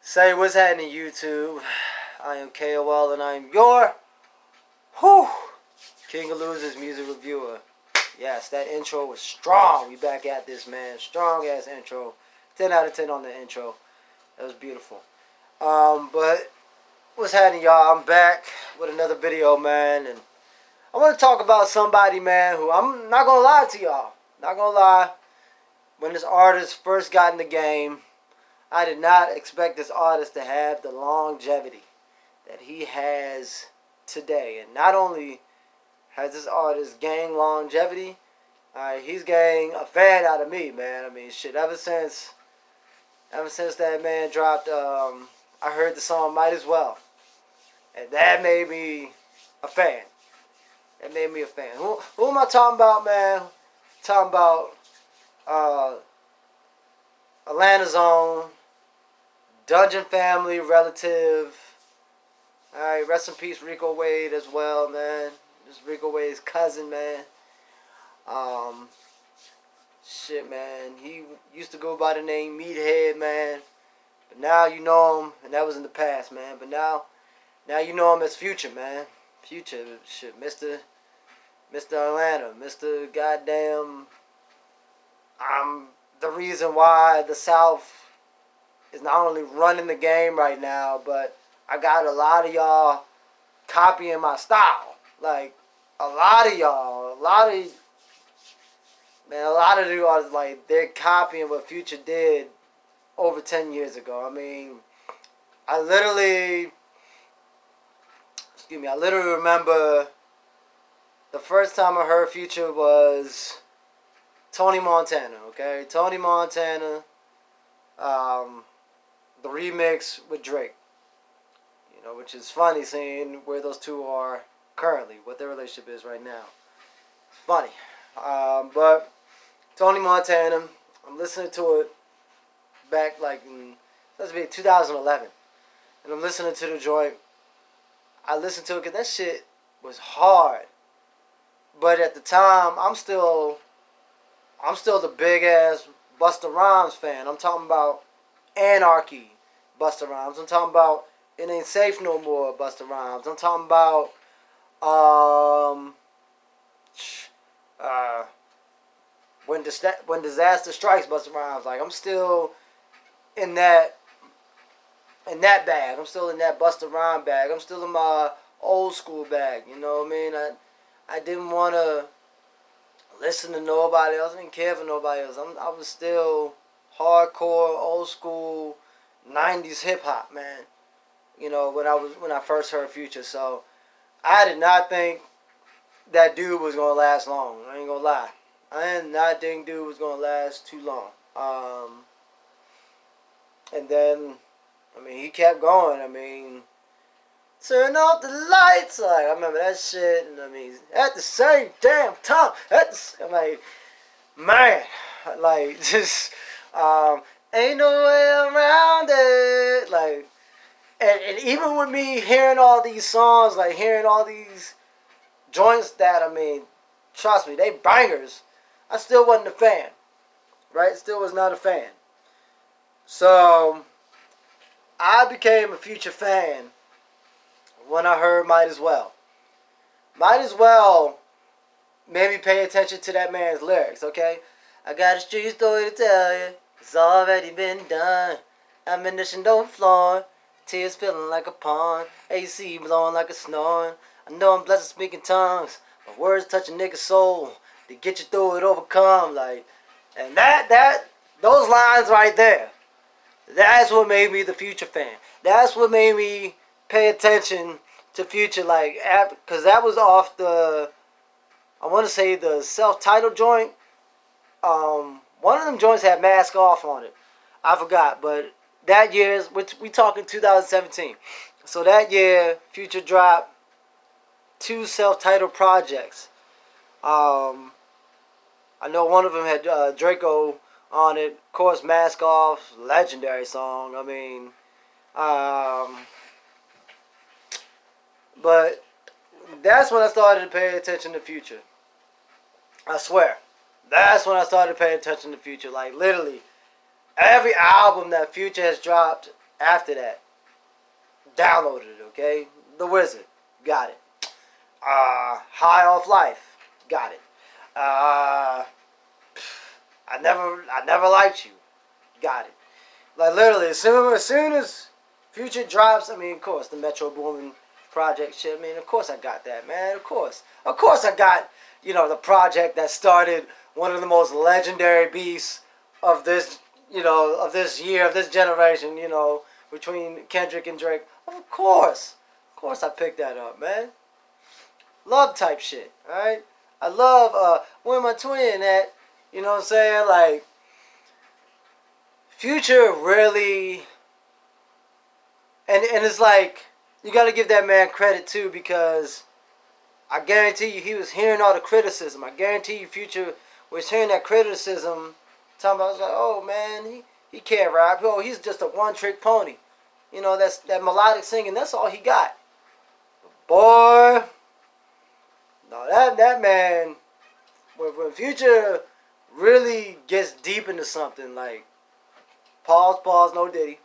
Say what's happening, YouTube. I am K.O.L and I'm your whew, King of Losers music reviewer. Yes, that intro was strong. We back at this, man. Strong ass intro. 10 out of 10 on the intro. That was beautiful. But what's happening, y'all? I'm back with another video, man, and I want to talk about somebody, man, who I'm not gonna lie to y'all. Not gonna lie. When this artist first got in the game, I did not expect this artist to have the longevity that he has today. And not only has this artist gained longevity, he's gained a fan out of me, man. I mean, shit, ever since that man dropped, I heard the song Might As Well. And that made me a fan. That made me a fan. Who am I talking about, man? I'm talking about Atlanta's own Dungeon family relative. Alright, rest in peace, Rico Wade as well, man. This Rico Wade's cousin, man. Shit, man. He used to go by the name Meathead, man. But now you know him, and that was in the past, man. But now you know him as Future, man. Future, shit, Mr. Atlanta, Mr. Goddamn. The reason why the South is not only running the game right now, but I got a lot of y'all copying my style. Like, a lot of you are like, they're copying what Future did over 10 years ago. I mean, I literally remember the first time I heard Future was Tony Montana, okay? Tony Montana, the remix with Drake, you know, which is funny seeing where those two are currently, what their relationship is right now. It's funny. But Tony Montana, I'm listening to it back like in, let's be 2011, and I'm listening to the joint. I listened to it because that shit was hard, but at the time, I'm still the big ass Busta Rhymes fan. I'm talking about Anarchy Busta Rhymes. I'm talking about It Ain't Safe No More Busta Rhymes. I'm talking about When Disaster Strikes Busta Rhymes. Like, I'm still in that bag. I'm still in that Busta Rhymes bag. I'm still in my old school bag. You know what I mean? I didn't want to listen to nobody else. I didn't care for nobody else. I was still hardcore, old school, 90s hip hop, man. You know, when I first heard Future. So I did not think that dude was gonna last long. I ain't gonna lie. I did not think dude was gonna last too long. And then, I mean, he kept going. I mean, turn off the lights. Like, I remember that shit. And I mean, at the same damn time, I'm like, man, like, just, ain't no way around it. Like, and even with me hearing all these songs, like, hearing all these joints that, I mean, trust me, they bangers, I still wasn't a fan, right? Still was not a fan. So, I became a Future fan when I heard Might As Well. Might As Well made me pay attention to that man's lyrics, okay? I got a street story to tell you. It's already been done. Ammunition on the floor. Tears spilling like a pond. AC blowing like a snoring. I know I'm blessed at speaking tongues. My words touch a nigga's soul. To get you through it, overcome. Like, and those lines right there. That's what made me the Future fan. That's what made me pay attention to Future, like, because that was off the, I want to say the self-titled joint. One of them joints had Mask Off on it. I forgot, but that year, we talking 2017. So that year, Future dropped 2 self-titled projects. I know one of them had Draco on it. Of course, Mask Off, legendary song. I mean, but that's when I started to pay attention to Future. I swear. That's when I started paying attention to Future. Like, literally, every album that Future has dropped After that, downloaded it, okay? The Wizard, got it. High Off Life, got it. Uh, I never liked you, got it. Like literally, as soon as Future drops, I mean, of course, the Metro Boomin project shit. I mean, of course, I got that, man. Of course, I got the project that started one of the most legendary beasts of this, of this year, of this generation. Between Kendrick and Drake. Of course, I picked that up, man. Love type shit, alright? I love where my twin at. You know what I'm saying? Like Future really, and it's like you got to give that man credit too, because I guarantee you he was hearing all the criticism. I guarantee you Future was hearing that criticism. Talking about, I was like, oh man, he can't rap. Oh, he's just a one trick pony. That's that melodic singing. That's all he got. Boy, no, that man, when Future really gets deep into something, like pause, no Diddy.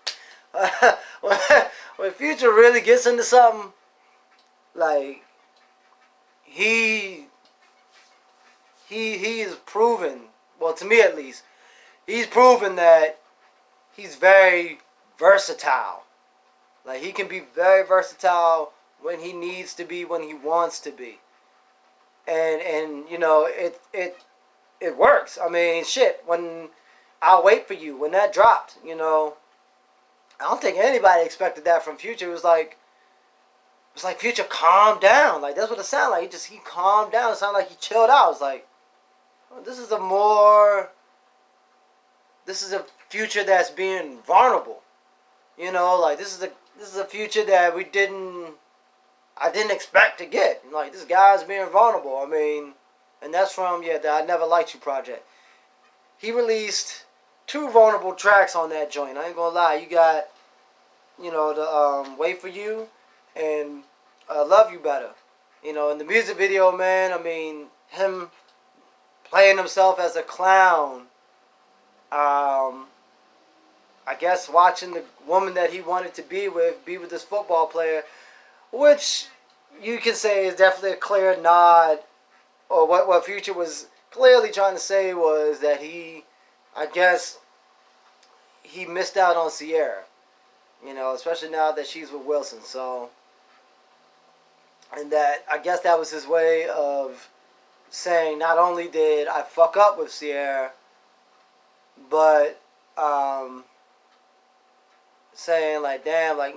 when Future really gets into something, like he is proven, well, to me at least, he's proven that he's very versatile. Like he can be very versatile when he needs to be, when he wants to be, and it works. I mean, shit. When I'll Wait for You, when that dropped, I don't think anybody expected that from Future. It was like Future calmed down. Like that's what it sounded like. He calmed down. It sounded like he chilled out. It was like, oh, this is a Future that's being vulnerable. Like this is a Future that I didn't expect to get. Like this guy's being vulnerable. I mean, and that's from the I Never Liked You project. He released two vulnerable tracks on that joint. I ain't gonna lie. You got the Wait for You and Love You Better. In the music video, man. I mean, him playing himself as a clown. I guess watching the woman that he wanted to be with this football player, which you can say is definitely a clear nod, or what Future was clearly trying to say was that I guess, he missed out on Sierra, especially now that she's with Wilson. So, and that I guess that was his way of saying not only did I fuck up with Sierra, but saying like, damn, like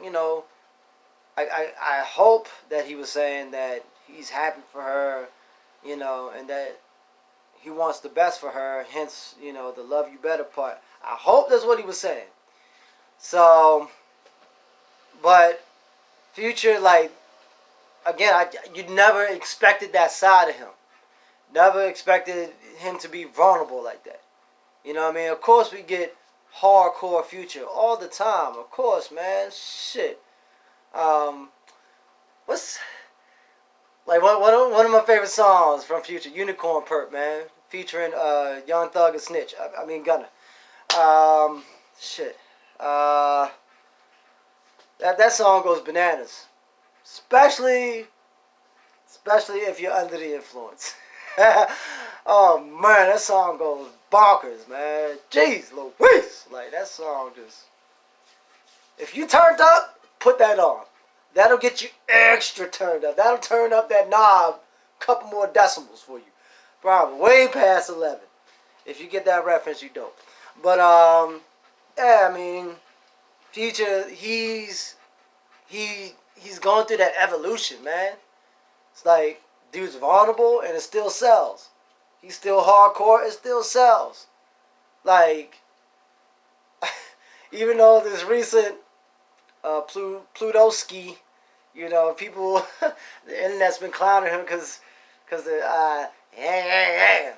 I hope that he was saying that he's happy for her, and that he wants the best for her. Hence, the Love You Better part. I hope that's what he was saying. So, but Future, like, again, you never expected that side of him. Never expected him to be vulnerable like that. You know what I mean? Of course, we get hardcore Future all the time. Of course, man. Shit. Um, what's like one of my favorite songs from Future? Unicorn Perp, man, featuring Young Thug and Snitch. I mean Gunna. Shit. That song goes bananas, especially if you're under the influence. Oh man, that song goes bonkers, man. Jeez Louise, like that song just. If you turned up, put that on. That'll get you extra turned up. That'll turn up that knob a couple more decibels for you. Probably way past 11. If you get that reference, you don't. But yeah, I mean, Future, he's going through that evolution, man. It's like dude's vulnerable and it still sells. He's still hardcore, it still sells. Like, even though this recent Plutoski, people, the internet's been clowning him because the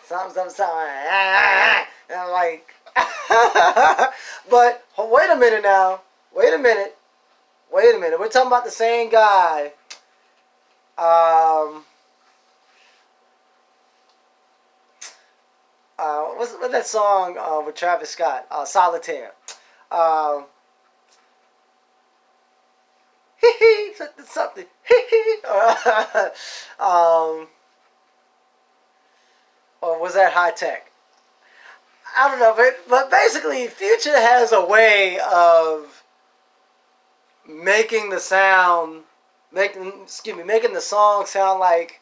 something, and I'm like, but wait a minute now, wait a minute, we're talking about the same guy. What's that song with Travis Scott? Solitaire. something. um, or was that High Tech? I don't know, but basically, Future has a way of making the sound, making the song sound like,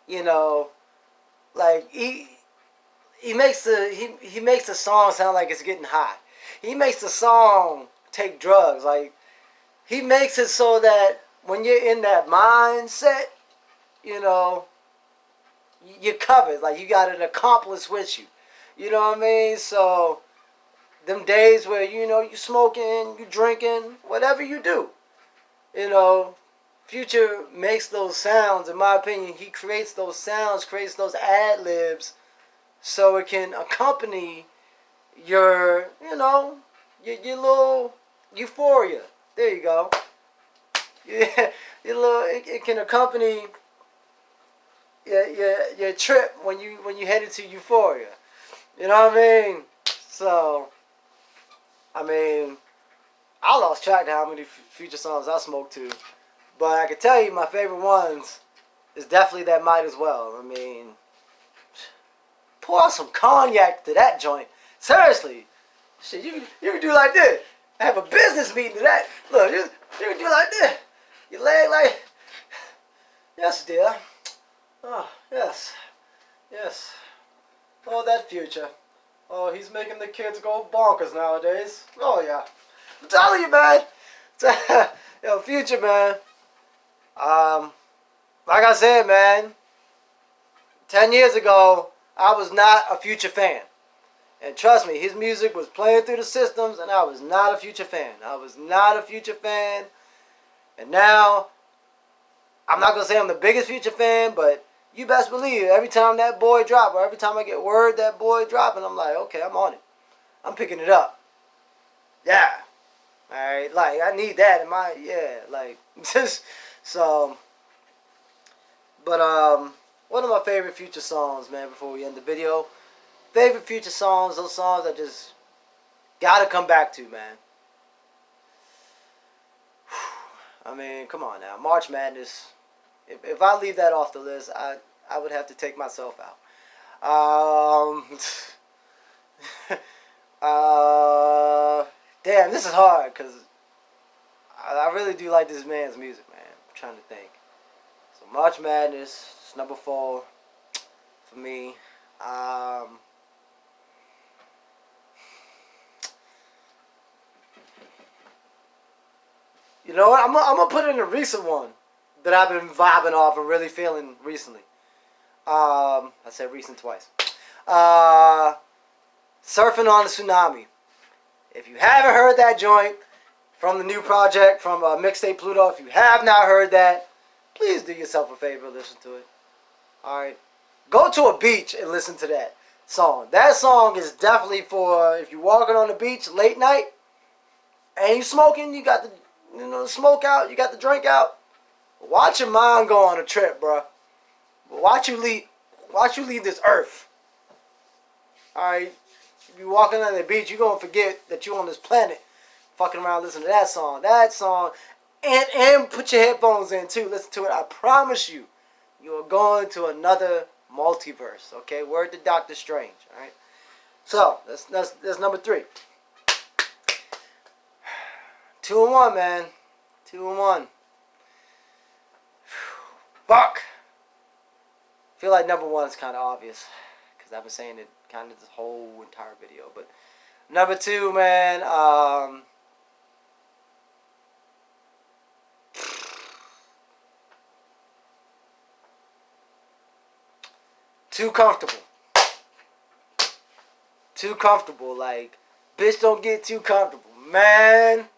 you know, like he makes he makes the song sound like it's getting hot. He makes the song take drugs. Like he makes it so that when you're in that mindset, you know, you're covered. Like you got an accomplice with you. You know what I mean? So them days where you know you smoking, you drinking, whatever you do, you know, Future makes those sounds. In my opinion, he creates those sounds, creates those ad libs, so it can accompany your, you know, your little euphoria. There you go. Yeah, your little. It can accompany your trip when you headed to euphoria. You know what I mean? So, I mean, I lost track of how many Future songs I smoked to, but I can tell you my favorite ones is definitely that Might As Well. I mean, pour some cognac to that joint. Seriously, shit, you can do like this. Have a business meeting to that. Look, you can do like this. Your leg like, yes, dear. Oh, yes, yes. Oh, that Future. Oh, he's making the kids go bonkers nowadays. Oh yeah, I'm telling you, man. Yo, Future, man. Like I said, man. 10 years ago, I was not a Future fan. And trust me, his music was playing through the systems, and I was not a Future fan. I was not a Future fan. And now, I'm not going to say I'm the biggest Future fan, but you best believe every time that boy drop, or every time I get word that boy dropping, I'm like, okay, I'm on it. I'm picking it up. Yeah. Alright, like, I need that in my, yeah, like, just, so, but, one of my favorite Future songs, man, before we end the video, favorite Future songs, those songs I just gotta come back to, man. I mean, come on now. March Madness. If I leave that off the list, I would have to take myself out. Damn, this is hard because I really do like this man's music, man. I'm trying to think. So March Madness is number 4 for me. You know what? I'm gonna put in a recent one that I've been vibing off and really feeling recently. I said recent twice. Surfing on the Tsunami. If you haven't heard that joint from the new project from Mixtape Pluto, if you have not heard that, please do yourself a favor, listen to it. Alright? Go to a beach and listen to that song. That song is definitely for if you're walking on the beach late night and you smoking, you got the smoke out, you got the drink out. Watch your mind go on a trip, bro. Watch you leave this earth. Alright? If you're walking on the beach, you're gonna forget that you're on this planet. Fucking around listening to that song. And put your headphones in too. Listen to it. I promise you, you are going to another multiverse. Okay? Word to Doctor Strange. Alright? So, that's number 3. 2 and 1, man. 2 and 1. Fuck. I feel like number 1 is kind of obvious because I've been saying it kind of this whole entire video. But number 2, man. Too comfortable. Too comfortable. Like, bitch, don't get too comfortable, man.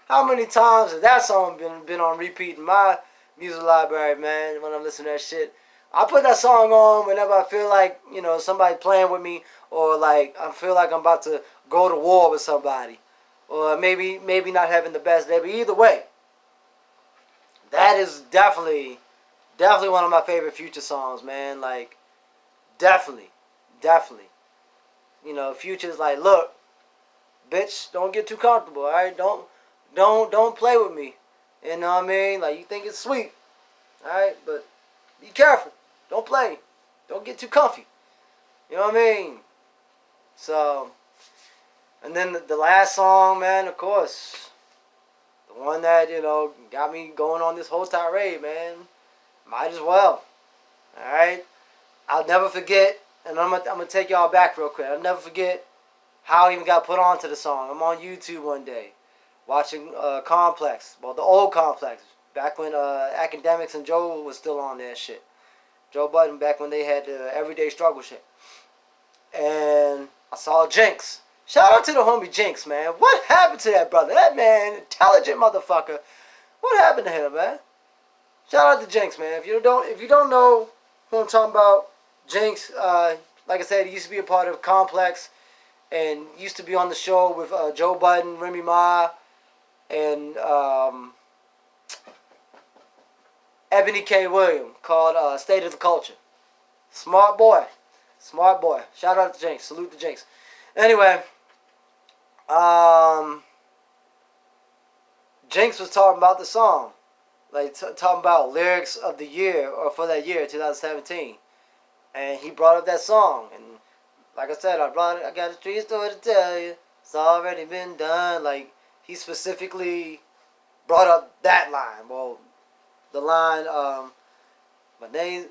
How many times has that song been on repeat in my music library, man, when I'm listening to that shit? I put that song on whenever I feel like, you know, somebody playing with me, or like I feel like I'm about to go to war with somebody, or maybe not having the best day. But either way, that is definitely one of my favorite Future songs, man. Like, definitely. You know, Future's like, look, bitch, don't get too comfortable, all right? Don't play with me. You know what I mean? Like, you think it's sweet, alright? But be careful. Don't play. Don't get too comfy. You know what I mean? So, and then the last song, man, of course, the one that, got me going on this whole tirade, man. Might as well. Alright? I'll never forget, and I'm gonna take y'all back real quick. I'll never forget how I even got put onto the song. I'm on YouTube one day, watching Complex. Well, the old Complex. Back when Academics and Joe was still on that shit. Joe Budden, back when they had the Everyday Struggle shit. And I saw Jinx. Shout out to the homie Jinx, man. What happened to that brother? That man, intelligent motherfucker. What happened to him, man? Shout out to Jinx, man. If you don't know who I'm talking about, Jinx, like I said, he used to be a part of Complex and used to be on the show with Joe Budden, Remy Ma, and Ebony K. Williams, called State of the Culture. Smart boy. Smart boy. Shout out to Jinx. Salute to Jinx. Anyway, Jinx was talking about the song. Like, talking about lyrics of the year, or for that year, 2017. And he brought up that song. And like I said, I got a true story to tell you. It's already been done. Like, he specifically brought up that line. Well, the line, my name,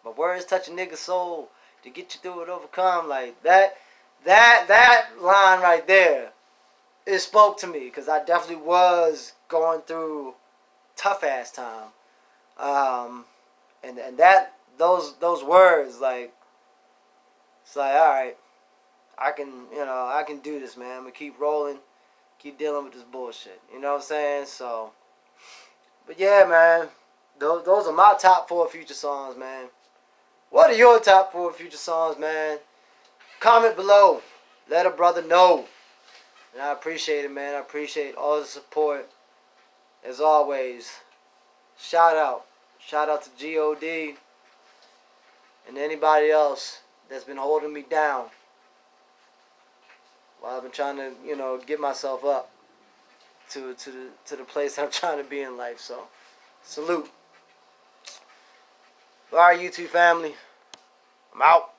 my words touch a nigga's soul to get you through it, overcome. Like, that line right there, it spoke to me, because I definitely was going through tough ass time. And that those words, like, it's like, all right, I can do this, man. I'm gonna keep rolling, keep dealing with this bullshit. You know what I'm saying? So, but yeah, man, those are my top 4 future songs, man. What are your top 4 future songs, man? Comment below. Let a brother know. And I appreciate it, man. I appreciate all the support. As always, shout out. Shout out to G.O.D. and anybody else that's been holding me down while I've been trying to, get myself up to the place that I'm trying to be in life. So, salute. All right, YouTube family. I'm out.